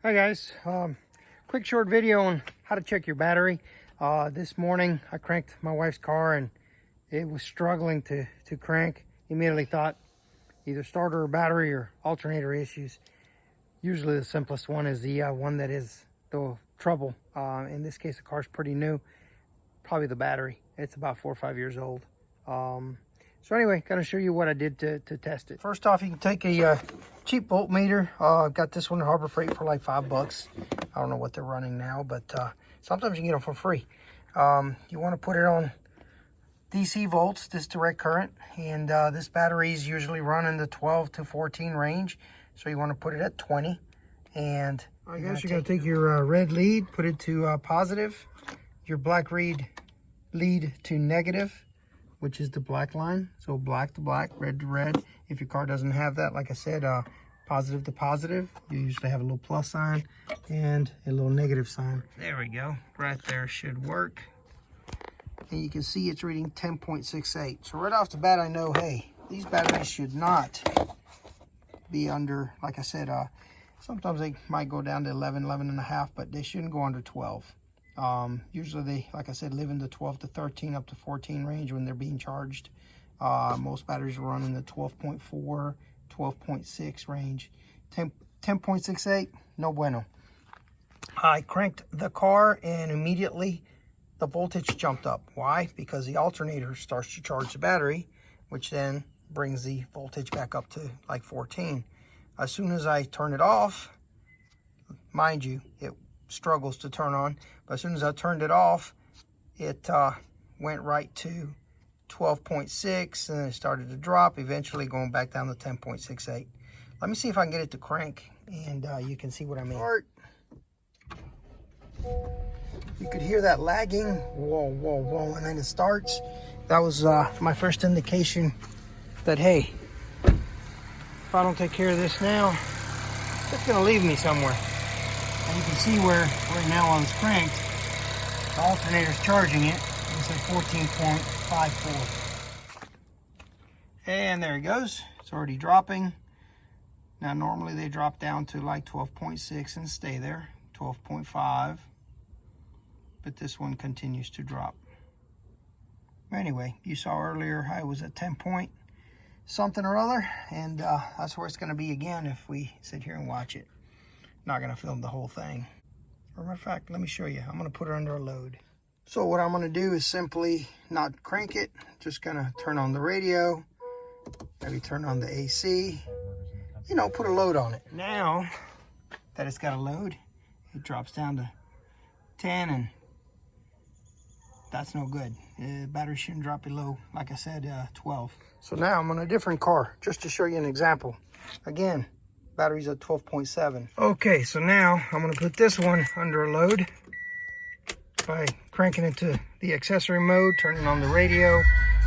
Hi guys, quick short video on how to check your battery. This morning I cranked my wife's car and it was struggling to crank. Immediately thought either starter or battery or alternator issues. Usually the simplest one is the one that is the trouble. In this case the car's pretty new, probably the battery. It's about 4 or 5 years old. So anyway, gonna show you what I did to test it. First off, you can take a cheap voltmeter. Got this one at Harbor Freight for like $5. I don't know what they're running now, but sometimes you can get them for free. You want to put it on DC volts, this direct current, and this battery is usually running the 12 to 14 range, so you want to put it at 20. And I guess you're gonna take your red lead, put it to positive, your black lead to negative, which is the black line. So black to black, red to red. If your car doesn't have that, like I said, positive to positive, you usually have a little plus sign and a little negative sign. There we go, right there should work. And you can see it's reading 10.68. So right off the bat, I know, hey, these batteries should not be under, like I said, sometimes they might go down to 11 and a half, but they shouldn't go under 12. Usually they, like I said, live in the 12 to 13 up to 14 range when they're being charged. Most batteries run in the 12.4, 12.6 range. 10.68, no bueno. I cranked the car and immediately the voltage jumped up. Why? Because the alternator starts to charge the battery, which then brings the voltage back up to like 14. As soon as I turn it off, mind you, it struggles to turn on, but as soon as I turned it off, it went right to 12.6 and then it started to drop, eventually going back down to 10.68. Let me see if I can get it to crank and you can see what I mean. You could hear that lagging, whoa, whoa, whoa, and then it starts. That was my first indication that, hey, if I don't take care of this now, it's gonna leave me somewhere. And you can see where right now on it's cranked, the alternator's charging it. It's at 14.54. And there it goes. It's already dropping. Now normally they drop down to like 12.6 and stay there, 12.5. But this one continues to drop. Anyway, you saw earlier I was at 10 point something or other, and that's where it's gonna be again if we sit here and watch it. Not gonna film the whole thing. As a matter of fact, let me show you. I'm gonna put it under a load. So what I'm gonna do is simply not crank it, just gonna turn on the radio, maybe turn on the AC, you know, put a load on it. Now that it's got a load, it drops down to 10 and that's no good. The battery shouldn't drop below, like I said, 12. So now I'm on a different car, just to show you an example. Again, battery's at 12.7. Okay, so now I'm gonna put this one under a load by cranking it to the accessory mode, turning on the radio,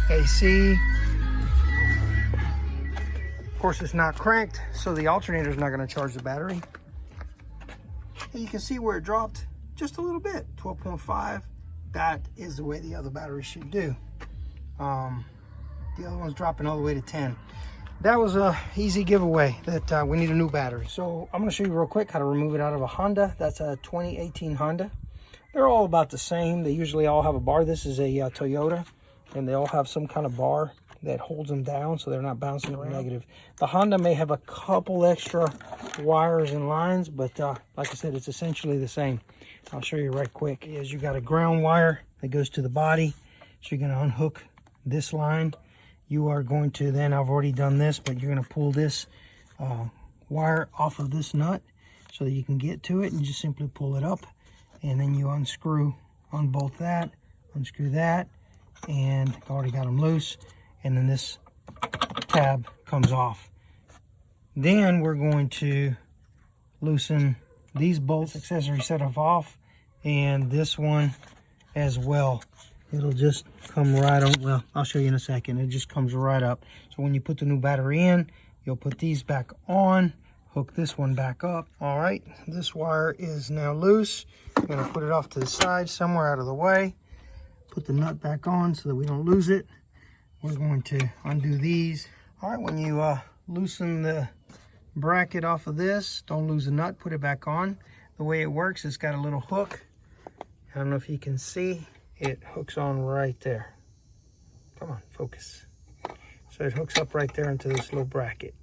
AC. Of course, it's not cranked, so the alternator's not gonna charge the battery. And you can see where it dropped just a little bit, 12.5. That is the way the other batteries should do. The other one's dropping all the way to 10. That was a easy giveaway that we need a new battery. So I'm gonna show you real quick how to remove it out of a Honda. That's a 2018 Honda. They're all about the same. They usually all have a bar. This is a Toyota, and they all have some kind of bar that holds them down so they're not bouncing around. Negative. The Honda may have a couple extra wires and lines, but like I said, it's essentially the same. I'll show you right quick. Is you got a ground wire that goes to the body, so you're gonna unhook this line. You are going to then, I've already done this, but you're gonna pull this wire off of this nut so that you can get to it, and just simply pull it up, and then you unbolt that, unscrew that, and I already got them loose, and then this tab comes off. Then we're going to loosen these bolts, accessory set off, and this one as well. It'll just come right on. Well, I'll show you in a second. It just comes right up. So when you put the new battery in, you'll put these back on, hook this one back up. All right, this wire is now loose. I'm gonna put it off to the side somewhere out of the way. Put the nut back on so that we don't lose it. We're going to undo these. All right, when you loosen the bracket off of this. Don't lose the nut, put it back on. The way it works, it's got a little hook. I don't know if you can see, it hooks on right there. Come on, focus. So it hooks up right there into this little bracket.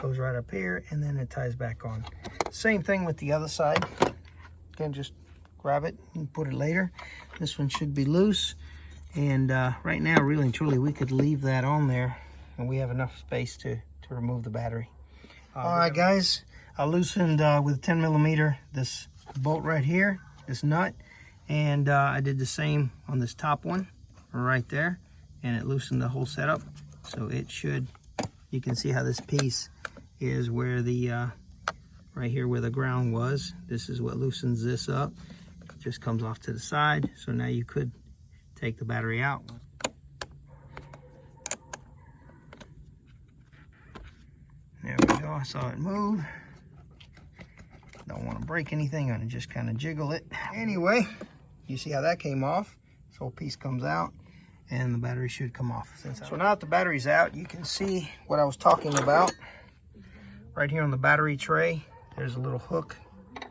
Goes right up here, and then it ties back on. Same thing with the other side. Again, just grab it and put it later. This one should be loose. And right now, really and truly, we could leave that on there, and we have enough space to remove the battery. All right, guys, I loosened with 10 millimeter this bolt right here, this nut, and I did the same on this top one right there, and it loosened the whole setup. So it should, you can see how this piece is where the right here where the ground was. This is what loosens this up. It just comes off to the side. So now you could take the battery out. There we go, I saw it move. Don't want to break anything, I'm gonna just kind of jiggle it. Anyway, you see how that came off. This whole piece comes out and the battery should come off. So now that the battery's out, you can see what I was talking about. Right here on the battery tray, there's a little hook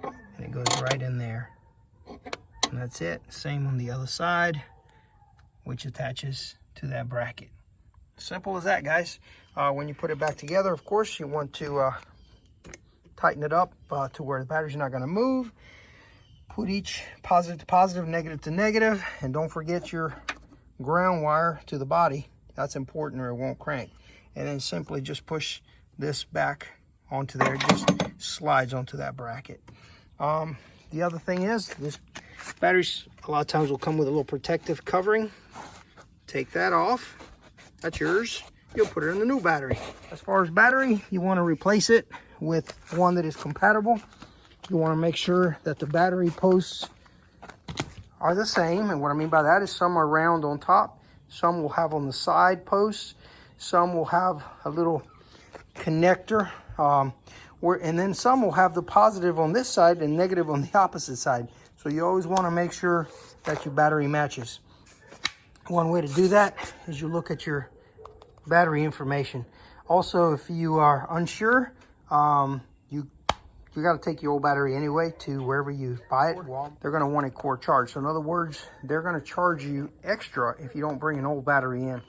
and it goes right in there. And that's it. Same on the other side, which attaches to that bracket. Simple as that, guys. When you put it back together, of course, you want to tighten it up to where the battery's not going to move. Put each positive to positive, negative to negative, and don't forget your ground wire to the body. That's important or it won't crank. And then simply just push this back onto there. It just slides onto that bracket. The other thing is, this batteries a lot of times will come with a little protective covering. Take that off. That's yours. You'll put it in the new battery. As far as battery, you want to replace it with one that is compatible. You want to make sure that the battery posts are the same. And what I mean by that is some are round on top, some will have on the side posts, some will have a little connector, and then some will have the positive on this side and negative on the opposite side. So you always want to make sure that your battery matches. One way to do that is you look at your battery information. Also, if you are unsure, you got to take your old battery anyway to wherever you buy it. They're going to want a core charge. So in other words, they're going to charge you extra if you don't bring an old battery in.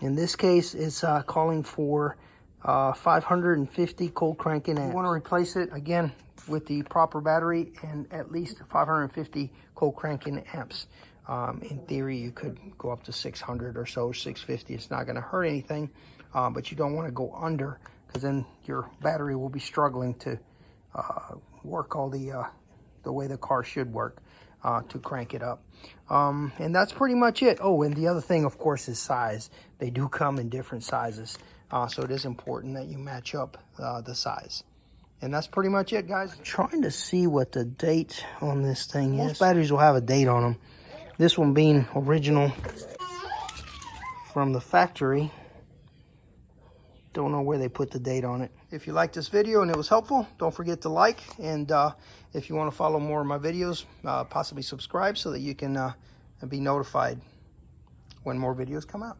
In this case, it's calling for 550 cold cranking amps. You want to replace it again with the proper battery and at least 550 cold cranking amps. In theory, you could go up to 600 or so, 650. It's not going to hurt anything, but you don't want to go under, because then your battery will be struggling to work all the way the car should work to crank it up. And that's pretty much it. Oh, and the other thing, of course, is size. They do come in different sizes, so it is important that you match up the size. And that's pretty much it, guys. I'm trying to see what the date on this thing is. Most batteries will have a date on them. This one being original from the factory. Don't know where they put the date on it. If you liked this video and it was helpful, don't forget to like. And if you want to follow more of my videos, possibly subscribe so that you can be notified when more videos come out.